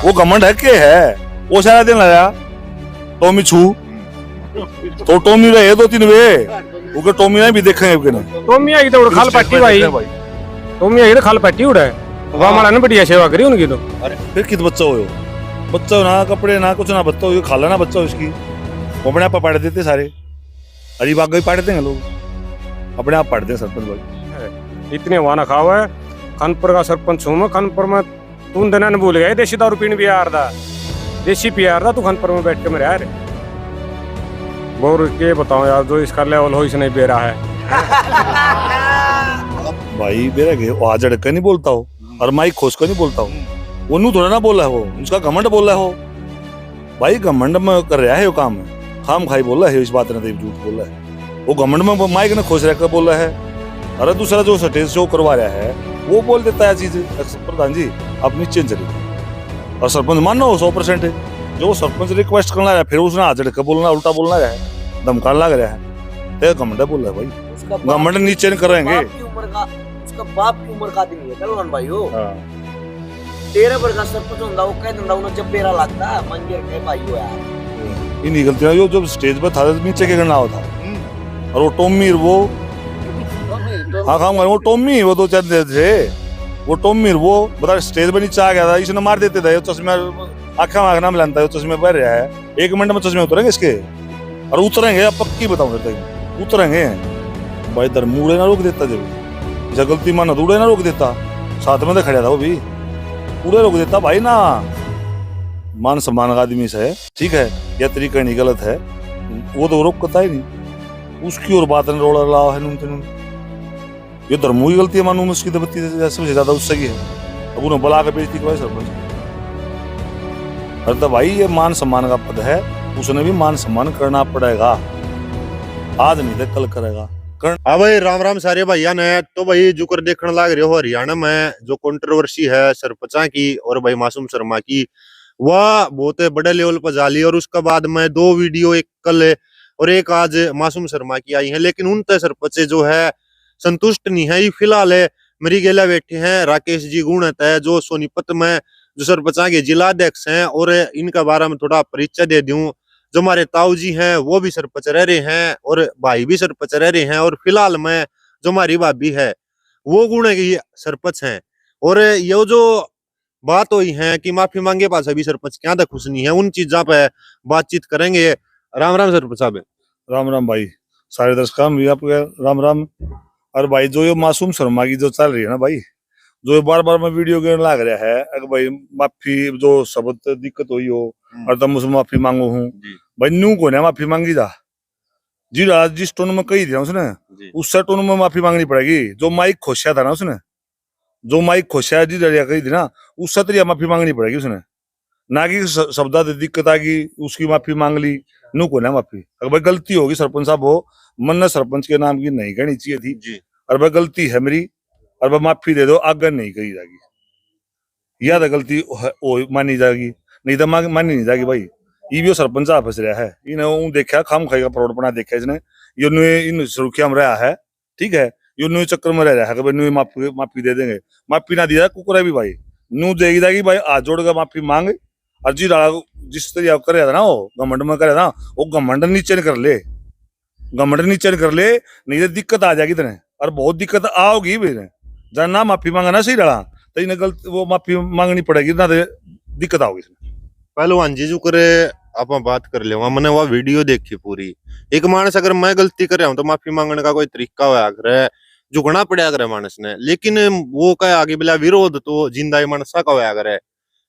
वो घमंड है के है वो सारा दिन लाया टॉमी छू तो टॉमी रहे 2-3 वे वो टॉमी ने भी देखेंगे के नहीं टॉमी आई तो खाल पट्टी भाई टॉमी आई तो खाल पट्टी उड़ा वहां माला ने बढ़िया सेवा करी उनकी तो अरे फिर कित बच्चा हो बच्चा ना कपड़े ना कुछ ना बच्चा हो खाला ना बच्चा हो इसकी वो अपने आप पाड़ देते सारे अरे बाग पाड़ देंगे लोग अपने आप पाड़ दें सरपंच भाई इतने वाना खावा है खानपुर का सरपंच हूँ मैं खानपुर में तू दिन ने भूल गया देसी दारू पीने बिहार दा देसी बिहार दा तू खानपुर में बैठ के मेरे यार बोर के बताओ यार जो इसका लेवल हो इसने बेरा है भाई बेरा के वो आजड़ का नहीं बोलता हो और माइक खोस का नहीं बोलता हो वो नू थोड़ा ना बोल रहा है वो उसका घमंड बोल रहा है हो भाई घमंड में कर रहा है वो काम खाम खाई बोल रहा है इस बात ने तो झूठ बोल रहा है वो घमंड में माइक ने खोस रखकर बोल रहा है अरे दूसरा जो स्टेज शो करवा रहा है वो बोल देता है चीज प्रधान जी आप नीचे चलिए और सरपंच मानना हो 100% जो सरपंच रिक्वेस्ट करना है फिर उसने हाथ झटक बोलना उल्टा बोलना है धमकाना लग रहा है तो घमंड बोल रहा है भाई घमंड नीचे नहीं करेंगे उसका बाप की उम्र का आदमी है कलवान भाई हो 13 वर्ष का सरपंच होता वो कह दिंदा उन्हें जब पेरा लगता मंगे के भाई हो यार इन्हीं गलतियां जो जब स्टेज पर था नीचे के करना होता और वो टॉमी वो हाँ खाम वो टॉमी वो 2-4 थे वो टॉमी वो बता स्टेज पर नीचे आ गया था इसने मार देते थे चश्मे आँखा मांगना मिलाता है चश्मे पहन रहा है 1 मिनट में चश्मे उतरेंगे इसके और उतरेंगे अब पक्की बताऊं फिर उतरेंगे भाई दरमूड़े ना रोक देता जब गलती माना दूड़े ना रोक देता साथ में तो खड़ा था वो भी पूरे रोक देता भाई ना मान सम्मान का आदमी से है ठीक है या तरीका नहीं गलत है वो तो रोकता ही नहीं उसकी और बात ने रोड़ा लाओ है नून ये धर्मों की गलती है मानूं उसकी तो बत्ती सबसे ज्यादा उससे की है अब उन्हें बुला के बेइज्जती करवाई सरपंच अरे तो भाई ये मान सम्मान का पद है उसने भी मान सम्मान करना पड़ेगा आज नहीं तो कल करेगा हाँ भाई राम राम सारे भैया ने तो भाई जुकर देखने लग रहे हो हरियाणा में जो कंट्रोवर्सी है सरपंचा की और भाई मासूम शर्मा की वह बहुत बड़े लेवल पर जा ली और उसके बाद में 2 वीडियो एक कल और एक आज मासूम शर्मा की आई है लेकिन उन तय सरपंच जो है संतुष्ट नहीं है। फिलहाल मेरी गेला बैठे हैं राकेश जी गुणत है जो सोनीपत में जो सरपंचा के जिलाध्यक्ष हैं और इनका बारे में थोड़ा परिचय दे दूं। जो हमारे ताऊ जी हैं वो भी सरपंच रह रहे हैं और भाई भी सरपंच रह रहे हैं और फिलहाल में जो हमारी भाभी है वो गुण की सरपंच हैं और ये जो बात हुई है कि माफी मांगे पास अभी सरपंच क्या तक खुश नहीं है उन चीजों पे बातचीत करेंगे। राम राम सरपंच साहब। राम राम भाई सारे दर्शकों भी आपको राम राम। और भाई जो ये मासूम शर्मा की जो चल रही है ना भाई जो बार बार में वीडियो गेम लग रहा है अगर भाई माफी जो शब्द दिक्कत हुई हो और तब मुझसे माफी मांगो हूँ भाई न्यू को ना माफी मांगी जा जी जिस टोन में कही थी उसने उस टोन में माफी मांगनी पड़ेगी। जो माइक खोसिया था ना उसने जो माइक खोसिया जी डरिया कही थी ना उस तरीका माफी मांगनी पड़ेगी उसने ना कि शब्द दिक्कत आ गई उसकी माफी मांग ली नू को ना माफी अगर भाई गलती होगी सरपंच साहब हो मन ने सरपंच के नाम की नहीं कहनी चाहिए थी और भाई गलती है मेरी और भाई माफी दे दो आगे नहीं कही जाएगी या तो गलती मानी जाएगी नहीं तो मानी नहीं जाएगी भाई ये भी सरपंच आप फंस रहा है इन्हें देखा खाम खाएगा फ्रॉडपना देखा इसने ये इन सुर्खिया में रहा है ठीक है ये न्यू चक्कर में रह रहा है कि भाई माफी दे देंगे माफी ना दिया कुकुरा भी भाई न्यू देगी जाएगी भाई हाथ जोड़कर माफी मांग और जिस तरीके करे था ना वो घमंड में करे ना वो घमंड नीचे कर ले घमंड नीचे कर ले नहीं तो दिक्कत आ जाएगी तेने और बहुत दिक्कत आओगी भाई जब ना माफी मांगा ना सही डला तो इन्हें गलत वो माफी मांगनी पड़ेगी ना तो दिक्कत आओगी पहलवान जी जो करे आप बात कर ले मैंने वह वीडियो देखी पूरी एक मानस अगर मैं गलती कर रहा हूँ तो माफी मांगने का कोई तरीका हुआ करे झुकना पड़ा करे मानस ने लेकिन वो क्या आगे बिला विरोध तो जिंदा मानसा का हुआ करे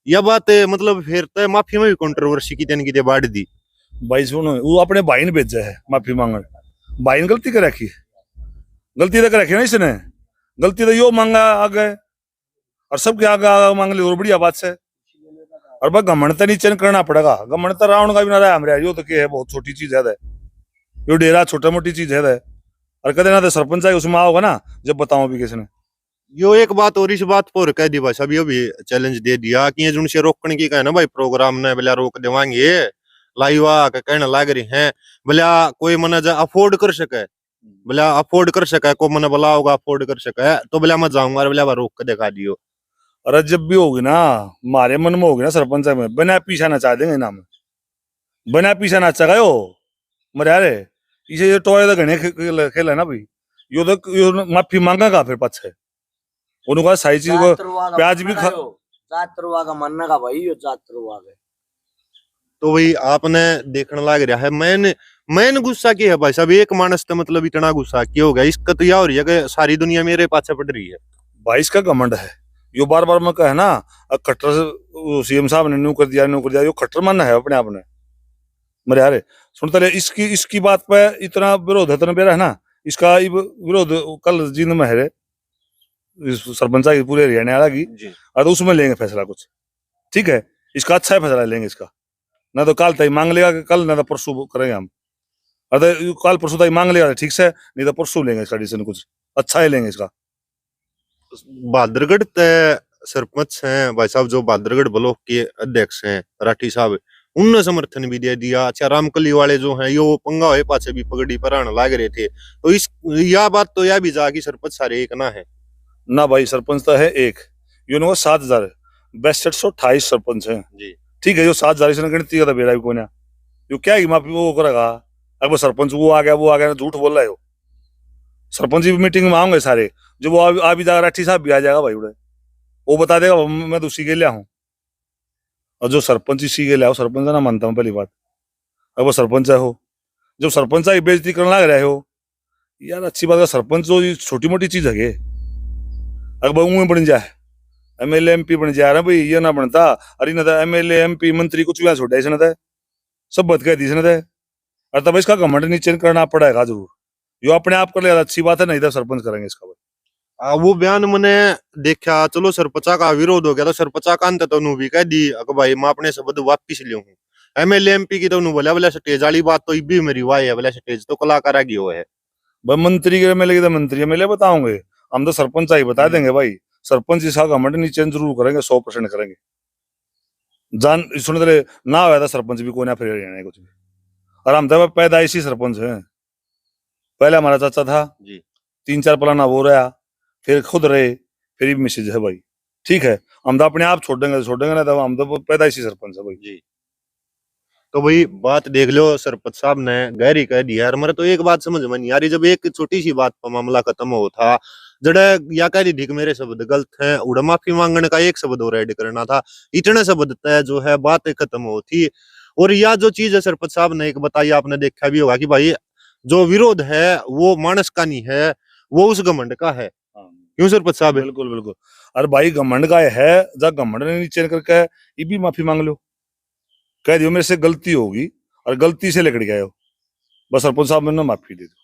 यह बात मतलब फिर तो माफी में भी कंट्रोवर्सी की बाढ़ दी भाई सुनो वो अपने भाई ने भेजा है माफी मांगने भाई ने गलती कर रखी गलती तो कर रखी ना इसने गलती तो यो मांगा आगे और सबके आगे मांग ली और बढ़िया बात से और भाई घमंड तो नीचे करना पड़ेगा घमंड तो रावण का भी ना रहा हमारे यो तो क्या है बहुत छोटी चीज है यो डेरा छोटा मोटी चीज है और कहते ना तो सरपंच उसमें आओगे ना जब बताओ भी किसी ने यो एक बात और इस बात पर कह दी भाई अभी भी चैलेंज दे दिया कि ये उनसे रोकने की कहना भाई प्रोग्राम ने बोला रोक देवांगे लाइवा कहने लग रही है बोला कोई मन अफोर्ड कर सके बोला अफोर्ड कर सके को मन बोला होगा अफोर्ड कर सके तो बोला मैं जाऊंगा बोला रोक के दिखा दियो अरे जब भी होगी ना, हमारे मन में होगी ना सरपंच में, बिना पीछा नचा देंगे नाम, बिना पीछा नचा गयो मरे यारे। इसे ये टोए तो घने खेल है ना भाई, यो माफी मांगा का फिर पाछे उन्होंने कहा सही चीज को प्याज भी खा। जातरुआ का मानना का भाई, यो जातरुआ का। तो भाई आपने देखने लग रहा है मैंने गुस्सा किया है भाई साहब, एक मानस तो मतलब इतना गुस्सा क्यों हो गया? इसका तो यह हो रही है कि सारी दुनिया मेरे पाछे पड़ रही है। भाई इसका घमंड है, यो बार बार मैं कहे ना खट्टर सीएम साहब ने न्यू कर दिया, यो खट्टर मानना है अपने आप ने मेरे यारे। सुनते ले इसकी बात पे इतना विरोध है, बेरा है ना इसका विरोध कल जींद में है सरपंच की पूरे हरियाणा की, और उसमें लेंगे फैसला कुछ, ठीक है? इसका अच्छा फैसला लेंगे इसका, ना तो कल तय मांग लेगा कल, ना तो परसों करेंगे हम। अरे कल परसों तय मांग लेगा ठीक से, नहीं तो परसों लेंगे इसका डिसीजन, कुछ अच्छा ही लेंगे इसका। बहादुरगढ़ तय सरपंच हैं भाई साहब, जो बहादुरगढ़ ब्लॉक के अध्यक्ष हैं राठी साहब, उनने समर्थन भी दे दिया। अच्छा रामकली वाले जो हैं यो पंगा हुए पाछे भी पगड़ी पर आने लाग रहे थे, तो इस यह बात तो यह भी जा कि सरपंच सारे एक ना है ना भाई, सरपंच तो है एक, यूनो 7,000 6228 सरपंच है जी, ठीक है? जो 7,000 इसने गिनती का बेड़ा भी कोने, यो क्या ही माफी वो करेगा? अब वो सरपंच वो आ गया झूठ बोल रहा है। सरपंच की मीटिंग में आऊंगे सारे, जब वो आ भी जाएगा राठी साहब भी आ जाएगा भाई उड़े, वो बता देगा मैं तो उसी के लिया हूँ। और जो सरपंच इसी के लिया हो, सरपंच ना मानता हूँ पहली बात। अब वो सरपंच है हो, जब सरपंच की बेइज्जती करने लग रहे हो यार, अच्छी बात है। सरपंच जो छोटी मोटी चीज है, अगर उंगे बन जाए एमएलए एमपी बन जाए भाई, ये ना बनता। अरे ना था एमएलए एमपी मंत्री कुछ भी छोटा इसने था, सब बद कह दी इसने था। और तब इसका घमंड नीचे करना पड़ेगा जरूर, यो अपने आप कर ले अच्छी बात है, नहीं तो सरपंच करेंगे इसका भाई। वो बयान मैंने देखा, चलो सरपंचा का विरोध हो गया तो सरपंचा का अंत तो भी कह दी कि भाई मैं अपने शब्द वापिस लियो हूँ। एमएलए एमपी की तो बोला बोला स्टेज वाली बात तो भी मेरी वाह है, बोला स्टेज तो कलाकार आगे हो है भाई। मंत्री के एमएलए की तो मंत्री एमएलए बताओगे, हम तो सरपंच ही बता देंगे भाई। सरपंच इसका घमंड नीचे जरूर करेंगे, 100% करेंगे। जान सुन तेरे ना हुआ था सरपंच भी कोई ना फिर हरियाणा कुछ भी। और हम तो पैदाइशी सरपंच हैं, पहले हमारा चाचा था जी, 3-4 पलाना वो रहा, फिर खुद रहे, फिर भी मिसेज है भाई, ठीक है? हम तो अपने आप छोड़ देंगे ना, तो हम तो पैदाइशी सरपंच है भाई जी। तो भाई बात देख लो, सरपंच साहब ने गहरी कह दी यार। मेरे तो एक बात समझ में नहीं आ रही, जब एक छोटी सी बात पर मामला खत्म हो था, जड़े या कह दी थी कि मेरे शब्द गलत हैं, उड़ा माफी मांगने का एक शब्द और ऐड करना था, इतने शब्द तय जो है बात खत्म हो थी। और यह जो चीज है सरपंच साहब ने एक बताई, आपने देखा भी होगा कि भाई जो विरोध है वो मानस का नहीं है, वो उस घमंड का है। क्यों सरपंच साहब? बिल्कुल बिल्कुल। अरे भाई घमंड का है, जब घमंड ने नीचे करके ये भी माफी मांग लो, कह दियो मेरे से गलती होगी और गलती से लेकर गए हो, बस सरपंच साहब मैंने माफी दे दो,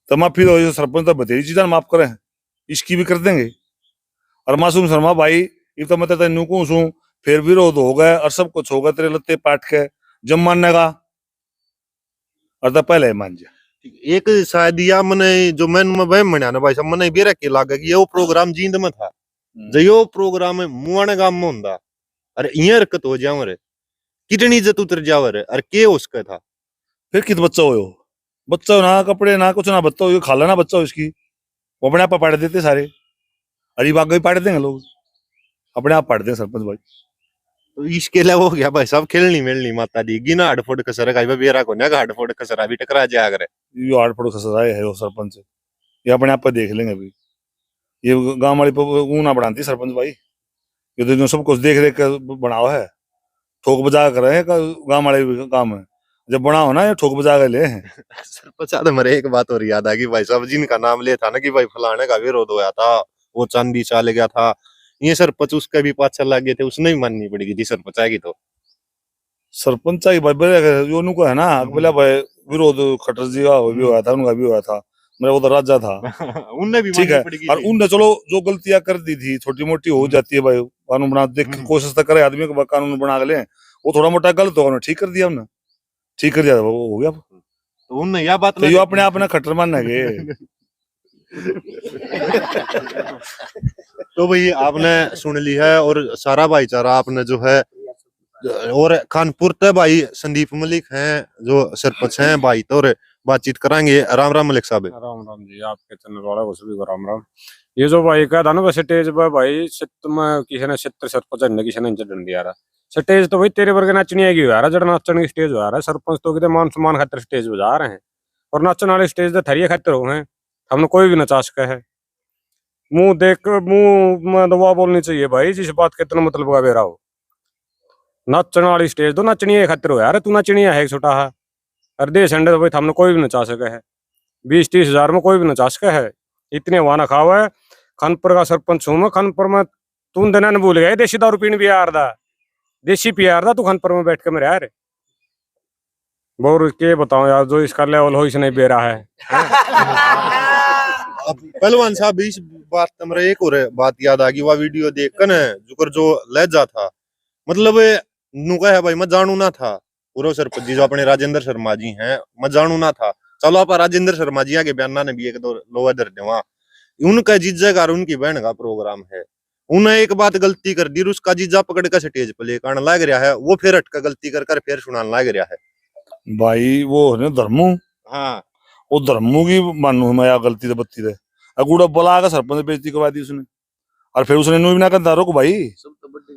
तो माफी दो। सरपंच तो बतेरी चीजें माफ करें, इसकी भी कर देंगे। और मासूम शर्मा भाई, ये तो मैं न्यू हूँ, फिर विरोध हो गए और सब कुछ होगा तेरे लत्ते पाट के, जब मानने का और तो पहले ही मान जा। एक शायद या मने जो मैंने वह मना ना भाई साहब, मने बेरा के लागे कि ये प्रोग्राम जींद में था, जो यो प्रोग्राम मुआने गांव में होंदा, अरे ये हरकत हो जावे रे, कितनी इज्जत उतर जावे रे, अरे के उसका था? फिर कित बच्चा हो, बच्चा हो ना कपड़े ना कुछ ना, बच्चा हो खा लेना बच्चा हो इसकी, वो अपने आप पाड़ देते सारे, अरे बाग भी पाड़ देंगे लोग, अपने आप पाड़ देंगे सरपंच भाई। तो इसके अलावा हो गया भाई साहब खेलनी मेलनी माता दी गिना हड़फोड़ कसर का बेरा को ना हड़फोड़ कसरा भी टकरा जा करे, ये आड़ पड़ो खसराए है वो सरपंच, ये अपने आप पे देख लेंगे अभी। ये गांव वाली ऊना बढ़ाती सरपंच भाई, ये तो जो सब कुछ देख रेख कर बनाओ है, ठोक बजा कर रहे हैं गांव वाले भी काम है, जब बनाओ ना ये ठोक बजा कर ले हैं। सरपंच साहब मेरे एक बात और याद आ गई भाई साहब, जिनका नाम ले था ना कि भाई फलाने का विरोध होया था, वो चांदी चाल गया था, ये सरपंच उसका भी पाछा लग गए थे, उसने भी माननी पड़ेगी थी सरपंच आएगी तो। सरपंच ही भाई जो उनको है ना बोला भाई विरोध खट्टर जी का भी हुआ था, उनका भी हुआ था, मेरा वो तो राजा था उनने भी ठीक है। और उनने चलो जो गलतियां कर दी थी छोटी मोटी हो जाती है भाई, कानून बना देख कोशिश तो करे आदमी को कानून बना के ले, वो थोड़ा मोटा गलत होगा ठीक कर दिया उन्होंने, ठीक कर दिया वो हो गया। तो उनने यह बात तो यो अपने आप ने खट्टर मानना है। तो भाई आपने सुन ली है, और सारा भाईचारा आपने जो है, और खानपुर ते भाई संदीप मलिक हैं जो सरपंच हैं भाई, तो बातचीत करांगे। राम राम मलिक साहब। राम राम जी, आपके चैनल वाले को सभी को राम राम। ये जो भाई कहा था ना बस स्टेज पर भाई में किसी ने 70-75 किसी ने चढ़न दिया रहा स्टेज तो भाई तेरे वर्ग नचनी आएगी यार जड़ नाचन की स्टेज हो रहा है सरपंच तो कितने मान सम्मान खातिर स्टेज बजा रहे हैं और नाचन वाले स्टेज तो थरिये खातिर हो हैं हमने कोई भी नचा सका है मुंह देख मुंह में दवा बोलनी चाहिए भाई जिस बात के इतना मतलब का बेरा हो नाचन वाली स्टेज तो नचनी खातिर हो यार तू नचनी है छोटा है और दे संडे तो भाई हमने कोई भी नचा सका है 20-30 हजार में कोई भी नचा सका है इतने वाना खावा है खानपुर का सरपंच हूं मैं खानपुर में तू देना नहीं भूल गया देसी दारू पीने बिहार दा देसी पियार दा तू खानपुर में बैठ के मेरे यार बोर के बताऊं यार जो इसका लेवल हो इसने बेरा है अब पहलवान साहब इस बात तमरा एक और बात याद आ गई वह वीडियो देख कर जुकर जो लहजा था मतलब नुका है भाई मैं जानू ना था पूर्व सरपंच जी जो अपने राजेंद्र शर्मा जी हैं मैं जानू ना था चलो आप राजेंद्र शर्मा जी के बयान ने भी एक दो लोहा दर देवा उनका जीजा का उनकी बहन का प्रोग्राम है उन्हें एक बात गलती कर दी उसका जीजा पकड़ कर स्टेज पर लेकर लग रहा है वो फिर हटका गलती कर फिर सुनाने लग रहा है भाई वो है धर्मू हाँ वो धर्मू की मानू मैं यार गलती से बत्ती थे अगूड़ा बुला कर सरपंच बेइज्जती करवा दी उसने और फिर उसने नु भी ना कर रोक भाई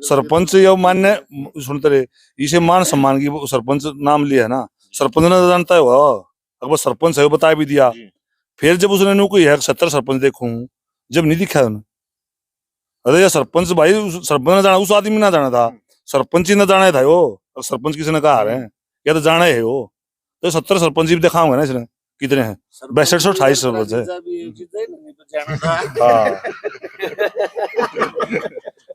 सरपंच ये मान्य सुनते रहे इसे मान सम्मान की सरपंच नाम लिया है ना सरपंच ने जानता है वो अगर सरपंच है वो बता भी दिया फिर जब उसने नु कोई है 70 सरपंच देखूं जब नहीं दिखा उन्हें अरे यार सरपंच भाई सरपंच ने जाना उस आदमी ना जाना था सरपंच ही ना जाना था वो सरपंच किसी ने कहा रहे हैं या तो जाना है वो तो 70 सरपंच भी दिखाऊंगा ना इसने कितने हैं 6228 सरपंच है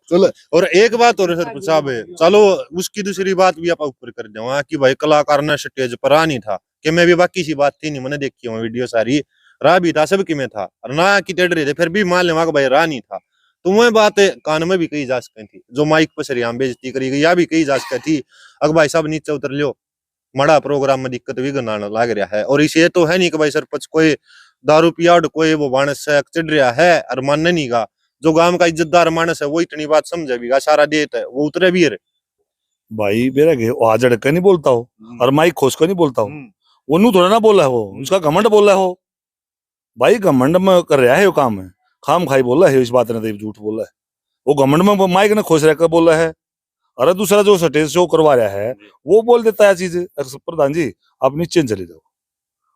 चलो और एक बात और सरपंच साहब है चलो उसकी दूसरी बात भी आप ऊपर कर देवा कि भाई कलाकार ने स्टेज पर आ नहीं था कि मैं भी बाकी सी बात थी नहीं मैंने देखी हूँ वीडियो सारी राह भी था सब कि में था और ना कि टेढ़ रहे थे फिर भी मान लेवा भाई राह नहीं था तो वह बात कान में भी कही जा सकती थी जो माइक पर सरियाम बेइज्जती करी गई या भी कही जा सकती थी अगर भाई साहब नीचे उतर लियो मड़ा प्रोग्राम में दिक्कत भी गनाने लग रहा है और इसे तो है नहीं कि भाई सरपंच कोई दारू पिया कोई वो मानस से चढ़ रहा है और मानने नहीं का जो गांव का इज्जतदार मानस है वो इतनी बात समझे भी सारा देता है वो उतरे भी है भाई मेरा आज अड़क नहीं बोलता हो और माइक खोस कर नहीं बोलता हूँ वो नू थोड़ा ना बोला है वो उसका घमंड बोला है हो भाई घमंड में कर रहा है वो काम है खाम खाई बोला है इस बात ने झूठ बोला है वो घमंड में माइक ने खोस रहकर बोला है अरे दूसरा जो स्टेज शो करवा रहा है वो बोल देता है चीज प्रधान जी आप नीचे चले जाओ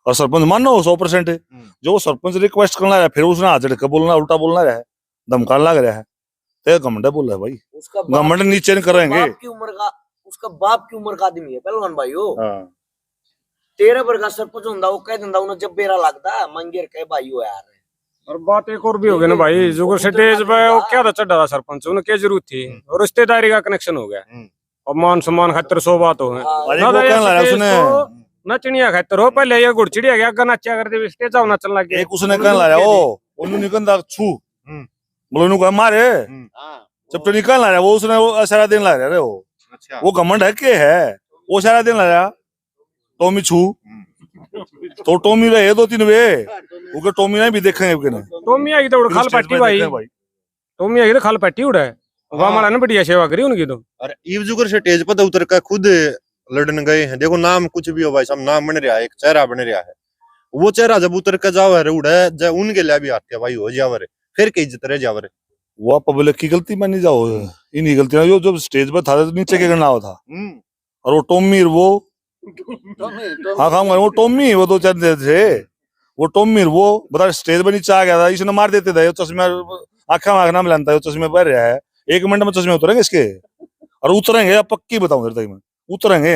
और सरपंच मानो 100% है जो वो सरपंच रिक्वेस्ट करना है फिर उसने हाथ झड़क बोलना उल्टा बोलना रहा है धमकाने लग रहा है तो घमंड बोल रहा है भाई घमंड नीचे नहीं करेंगे उसका बाप की उम्र का आदमी है पहलवान भाई हो 13 वर्ष का सरपंच होंदा वो कह दिंदा उन्हें जब बेरा लगता मंगेर कह भाई हो यार और बात एक और भी हो गई ना भाई जो स्टेज पे वो क्या था चढ़ा था सरपंच उन्हें क्या जरूरत थी और रिश्तेदारी का कनेक्शन हो गया और मान सम्मान खातिर 100 बात हो नचनिया खातिर हो पहले ये गुड़चिड़िया गया अगर नचा कर दे स्टेज आओ नचन लग गया एक उसने कहने लगा ओ उन्होंने निकंदा छू बोलो नु मारे जब तो निकल रहा है वो उसने वो सारा दिन लग रहा है वो घमंड है के है वो सारा दिन लग रहा टोमी छू तो टोमी रहे 2-3 वे वो टोमी ने भी देखेंगे टोमी आई तो खाल पट्टी भाई टोमी आई तो खाल पट्टी उड़ा गांव वाला ने बढ़िया सेवा करी उनकी तो अरे ईव जुगर स्टेज पर उतर कर खुद लड़न गए हैं देखो नाम कुछ भी हो भाई साहब नाम बन रहा है एक चेहरा बन रहा है वो चेहरा जब उतर कर जाओ है उड़ा जब उनके लिए भी आते भाई हो जावर फिर के इज्जत रह जावर वो पब्लिक की गलती मानी जाओ इन्हीं गलतियां जो स्टेज पर था तो नीचे के करना था और वो टोमी वो हाँ हाँ वो टोमी वो 2-4 थे वो टोमी वो बता स्टेज पर नीचे आ गया था इसने मार देते थे चश्मे आंखा मांगना में लाता है चश्मे पर रहा है 1 मिनट में चश्मे उतरेंगे इसके और उतरेंगे पक्की बताऊं फिर मैं उतरेंगे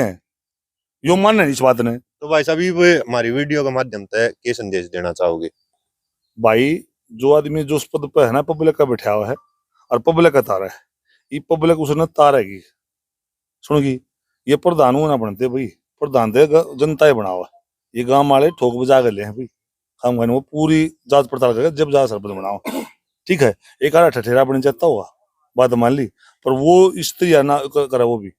यो मान इस बात ने तो भाई साहब हमारी वीडियो के माध्यम से क्या संदेश देना चाहोगे भाई जो आदमी जो उस पद पर है ना पब्लिक का बैठा हुआ है और पब्लिक का तारा है ये पब्लिक उसने तारेगी सुनगी ये प्रधान ना बनते भाई प्रधान दे जनता ही बना हुआ ये गांव वाले ठोक बजा कर ले हैं भाई हम वो पूरी जांच पड़ताल करके जब जा सरपंच बनाओ ठीक है एक आधा ठठेरा बन जाता हुआ बात मान ली पर वो स्त्री ना करा वो भी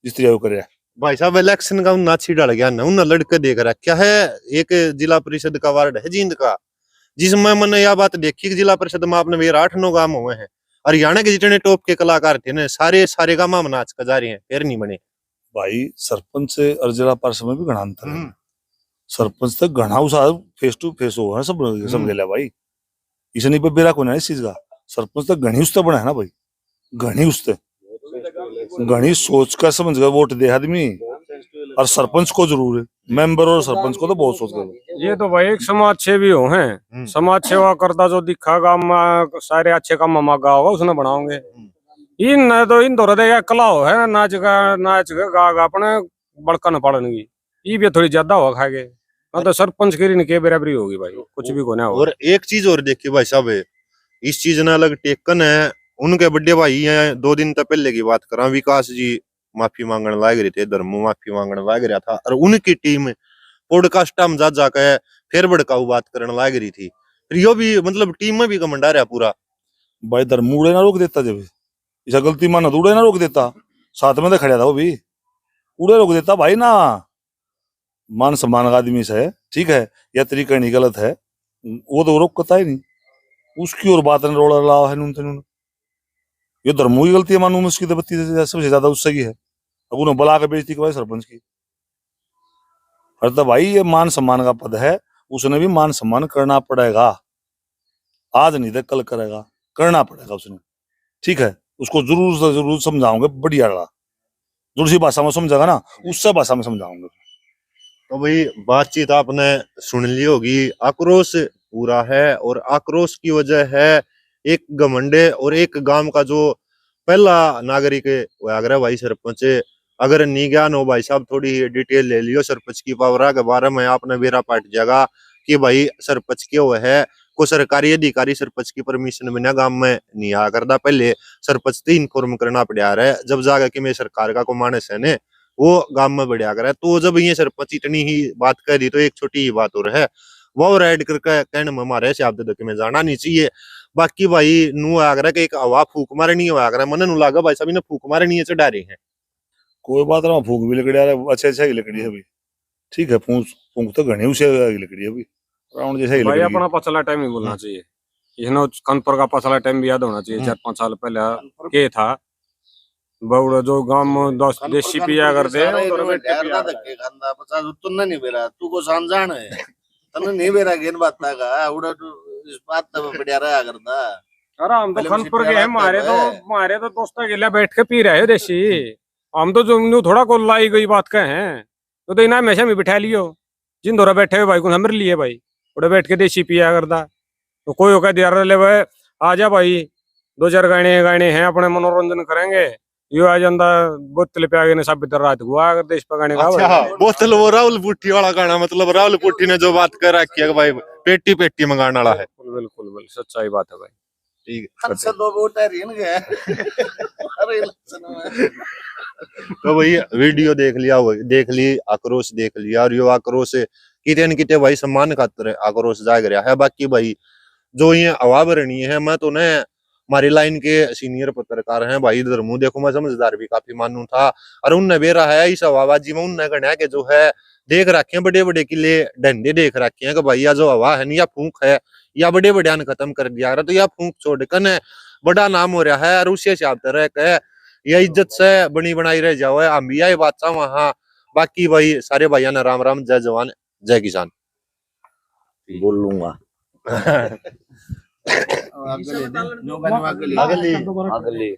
स्त्री वो करे भाई साहब इलेक्शन का नाची डाल गया ना उन लड़के देख रहा क्या है एक जिला परिषद का वार्ड है जींद का जिसमें मैंने यह बात देखी कि जिला परिषद में आपने मेरे 8-9 गांव हुए हैं हरियाणा के जितने टॉप के कलाकार थे ना सारे गांव में नाच का जा रहे हैं फिर नहीं बने भाई सरपंच और जिला परिषद में भी घना अंतर है सरपंच तक घना उसा फेस टू फेस हो है सब गेला भाई, इसे नहीं पे बेरा को ना इस चीज का। सरपंच तक घनी उसते बना है ना भाई, घनी उसते घनी सोच कर समझ कर वोट दे आदमी। और सरपंच को जरूर है, मेंबर और सरपंच को तो बहुत सोच कर। ये तो भाई एक समाज सेवी हो हैं, समाज सेवा करता जो दिखागा सारे अच्छे काम में होगा उसने बनाओगे। इन न तो इन दौर देगा कला हो है नाच गा अपने बड़कन पड़नगी, ये भी थोड़ी ज्यादा हो खागे तो सरपंच की के बराबरी होगी भाई, कुछ भी को ना होगा। और एक चीज और देखिए भाई साहब, इस चीज ने अलग टेकन है उनके बड़े भाई हैं। 2 दिन तक पहले की बात करा, विकास जी माफी मांगने लाग रहे थे, धर्मो माफी मांगने लाग रहा था, और उनकी टीम पॉडकास्ट में जा जाकर फिर भड़काऊ बात करने लाग रही थी। फिर यो भी मतलब टीम में भी कमंडा रहा पूरा भाई धर्म उड़े ना रोक देता, जब ऐसा गलती माना तो उड़े ना रोक देता, साथ में तो खड़ा था वो भी, उड़े रोक देता भाई ना। मान सम्मान का आदमी से है, ठीक है, या तरीका नहीं गलत है, वो तो रोक करता ही नहीं, उसकी और बात ने रोड़ा लाओ है नून ये धर्मों की गलती है, मानूं उसकी तो बत्ती सबसे ज्यादा उससे की है। अब उन्हें बुला के बेइज्जती करवाई सरपंच की। अरे तो भाई ये मान सम्मान का पद है, उसने भी मान सम्मान करना पड़ेगा, आज नहीं तो कल करेगा, करना पड़ेगा उसने, ठीक है। उसको जरूर से जरूर समझाऊंगे, बढ़िया रहा, जो सी भाषा में समझागा ना उससे भाषा में समझाऊंगे। तो भाई बातचीत आपने सुन ली होगी, आक्रोश पूरा है, और आक्रोश की वजह है एक घमंडे और एक गांव का जो पहला नागरिक है वो आगरा भाई सरपंच है। अगर नहीं ज्ञान हो भाई साहब थोड़ी डिटेल ले लियो सरपंच की पावर के बारे में, आपने बेरा पाट जाएगा कि भाई सरपंच क्यों है। को सरकारी अधिकारी सरपंच की परमिशन बिना गांव में नहीं आ करता, पहले सरपंच से इन्फॉर्म करना पड़ा रहा है, जब जाकर कि मैं सरकार का को मानस है ने वो गांव में बढ़िया कर। तो जब ये सरपंच इतनी ही बात कर दी तो एक छोटी ही बात और है, वो राइड करके कहने में हमारे शब्द में जाना नहीं चाहिए। बाकी भाई नू आगरा के एक हवा फूक मारे नहीं हुआ आगरा, मन नू लगा भाई साहब ने फूक मारे नहीं चढ़ा रहे हैं। कोई बात ना, फूक भी लकड़ी आ रहा है, अच्छे अच्छा ही लकड़ी है अभी, ठीक है। फूक फूक तो घनी उसे लकड़ी है अभी, राउंड जैसा ही भाई लकड़ी अपना पछला टाइम ही बोलना चाहिए, ये ना कानपुर का पछला टाइम भी याद होना चाहिए। 4-5 साल पहले के था बउड़ा जो गांव में 10 देसी पिया करते नहीं बेरा तू को समझाण है तने नहीं बेरा गेन बात का उड़ा इस बात तो बढ़िया रहा करता। अरे हम तो कानपुर के हैं, हमारे तो दोस्त के लिए बैठ के पी रहे हो देसी, हम तो जो थोड़ा को लाई गई बात का हैं तो इना हमेशा में बिठा लियो, जिन दौरा बैठे हुए भाई को हमरे लिए भाई उड़े बैठ के देसी पिया करता, तो कोई होकर दिया ले भाई आ जा भाई 2-4 गाने हैं अपने मनोरंजन करेंगे, यो आ जाता बोतल पे आगे ने साबित रात हुआ अगर देश पे गाने अच्छा बोतल वो राहुल पुट्टी वाला गाना, मतलब राहुल पुट्टी ने जो बात कर रखी है भाई पेटी पेटी मंगाने वाला है। बिल्कुल सच्चाई बात है भाई, ठीक है 2 वोट है रिन गए अरे इलेक्शन में। तो भाई वीडियो देख लिया, देख ली आक्रोश देख लिया, और यो आक्रोश किते न किते भाई सम्मान खातर आक्रोश जाग रहा है। बाकी भाई जो ये हवा भरनी है, मैं तो ने हमारी लाइन के सीनियर पत्रकार हैं भाई धर्मू, देखो मैं समझदार भी काफी मानू था, और उनने बेरा है इस हवाबाजी में उनने गणा के जो है देख रखे हैं बड़े बड़े किले डंडे देख रखे हैं कि भाई या जो हवा है या फूंक है या बड़े बड़े खत्म कर दिया रहा, तो या फूंक छोड़ कर बड़ा नाम हो रहा है, और उसी हिसाब से रह के या इज्जत से बनी बनाई रह जाओ है। हम भी यही बात चाह वहां। बाकी भाई सारे भाइयों ने राम राम, जय जवान जय किसान बोल लूंगा अगली